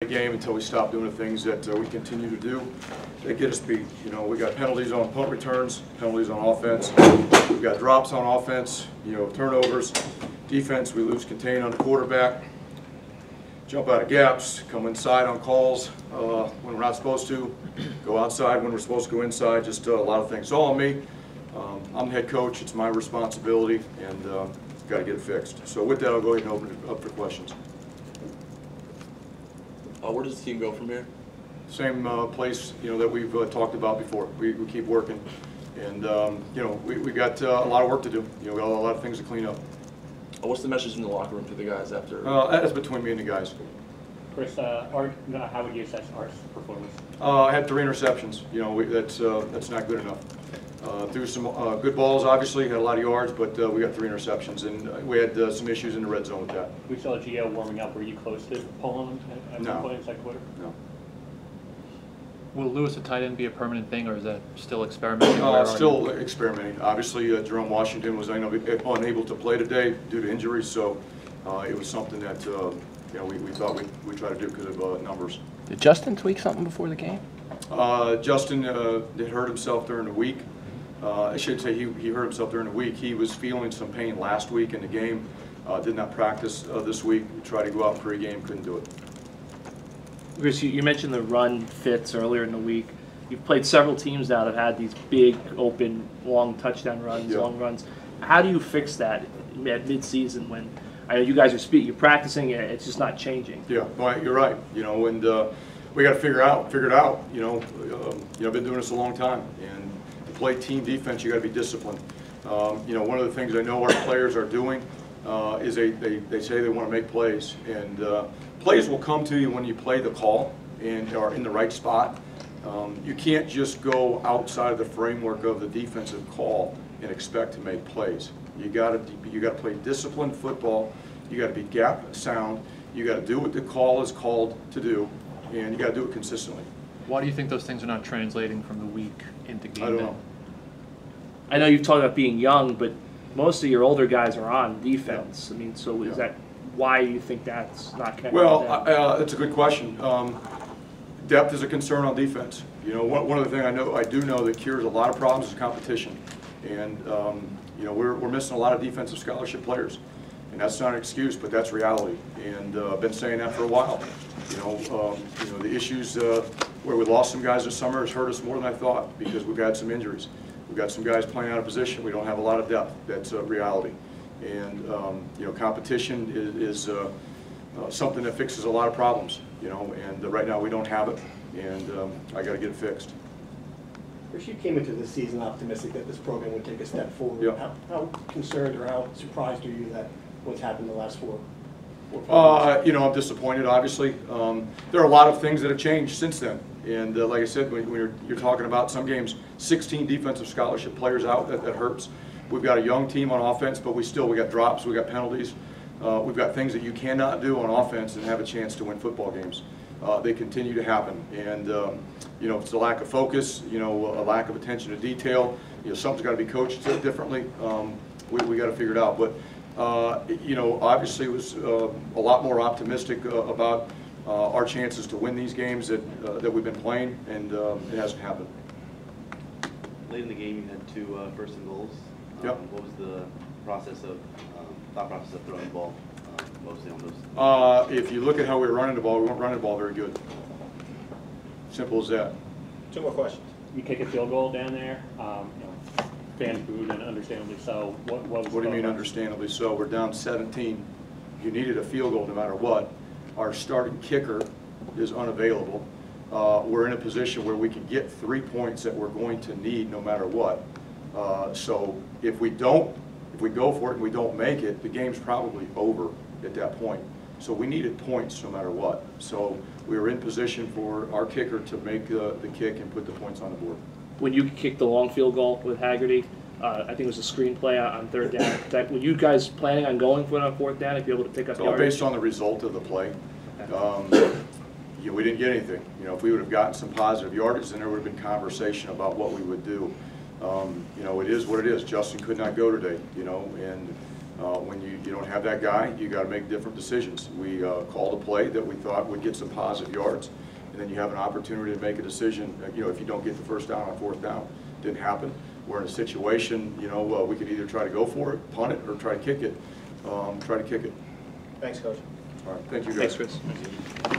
game until we stop doing the things that we continue to do that get us beat. You know, we got penalties on punt returns, penalties on offense. We've got drops on offense, you know, turnovers. Defense, we lose contain on the quarterback. Jump out of gaps, come inside on calls when we're not supposed to, go outside when we're supposed to go inside, just a lot of things. It's all on me. I'm the head coach, it's my responsibility, and got to get it fixed. So with that, I'll go ahead and open it up for questions. Where does the team go from here? Same place, you know, that we've talked about before. We keep working, and you know, we got a lot of work to do. You know, we got a lot of things to clean up. What's the message in the locker room to the guys after? That's between me and the guys. Chris, how would you assess Art's performance? I had 3 interceptions. You know, that's not good enough. Threw some good balls, obviously, had a lot of yards, but we got 3 interceptions, and we had some issues in the red zone with that. We saw Gio warming up. Were you close to pulling him at some point in the second quarter? No. Will Lewis a tight end be a permanent thing, or is that still experimenting? Still experimenting. Obviously, Jerome Washington was unable to play today due to injury, so it was something that you know, we thought we'd try to do because of numbers. Did Justin tweak something before the game? Justin had hurt himself during the week. I should say he hurt himself during the week. He was feeling some pain last week in the game. Did not practice this week. We tried to go out pre-game, couldn't do it. Chris, you mentioned the run fits earlier in the week. You've played several teams now that have had these big, open, long touchdown runs, long runs. How do you fix that at mid-season when I know you guys you're practicing, it's just not changing? Yeah, well, you're right. You know, and we got to figure it out. You know, I've been doing this a long time, and to play team defense, you got to be disciplined. You know, one of the things I know our players are doing is they say they want to make plays, and plays will come to you when you play the call and are in the right spot. You can't just go outside of the framework of the defensive call and expect to make plays. You got to play disciplined football. You got to be gap sound. You got to do what the call is called to do, and you got to do it consistently. Why do you think those things are not translating from the week into game? I don't know. I know you've talked about being young, but most of your older guys are on defense. I mean, so is that why you think that's not connected? Well, that's a good question. Depth is a concern on defense. You know, one of the things I do know that cures a lot of problems is competition, and you know, we're missing a lot of defensive scholarship players, and that's not an excuse, but that's reality. And I've been saying that for a while. You know, the issues where we lost some guys this summer has hurt us more than I thought because we've had some injuries. We've got some guys playing out of position. We don't have a lot of depth. That's a reality. And you know, competition is something that fixes a lot of problems. You know, and right now we don't have it, and I got to get it fixed. Chris, you came into this season optimistic that this program would take a step forward. Yeah. How concerned or how surprised are you that what's happened in the last 4 months? You know, I'm disappointed, obviously. There are a lot of things that have changed since then. And like I said, when you're talking about some games, 16 defensive scholarship players out, that hurts. We've got a young team on offense, but we got drops, we got penalties. We've got things that you cannot do on offense and have a chance to win football games. They continue to happen. And, you know, it's a lack of focus, you know, a lack of attention to detail. You know, something's got to be coached differently. We got to figure it out. But, you know, obviously it was a lot more optimistic about our chances to win these games that we've been playing, and it hasn't happened. Late in the game, you had 2 first and goals. Yep. What was the thought process of throwing the ball mostly on those? If you look at how we were running the ball, we weren't running the ball very good. Simple as that. 2 more questions. You kick a field goal down there. You know, fans booed, and understandably so. What do you mean understandably so? We're down 17. You needed a field goal no matter what. Our starting kicker is unavailable. We're in a position where we can get 3 points that we're going to need no matter what. So if we go for it and we don't make it, the game's probably over at that point. So we needed points no matter what. So we were in position for our kicker to make the kick and put the points on the board. When you kicked the long field goal with Haggerty, I think it was a screen play on 3rd down. Were you guys planning on going for it on 4th down if you're able to pick up yardage? Based on the result of the play. We didn't get anything. You know, if we would have gotten some positive yardage, then there would have been conversation about what we would do. You know, it is what it is. Justin could not go today, you know, and When you don't have that guy, you got to make different decisions. We called a play that we thought would get some positive yards, and then you have an opportunity to make a decision, you know, if you don't get the first down on fourth down. Didn't happen. We're in a situation, you know, we could either try to go for it, punt it, or try to kick it. Try to kick it. Thanks, Coach. All right, thank you guys. Thanks, Chris.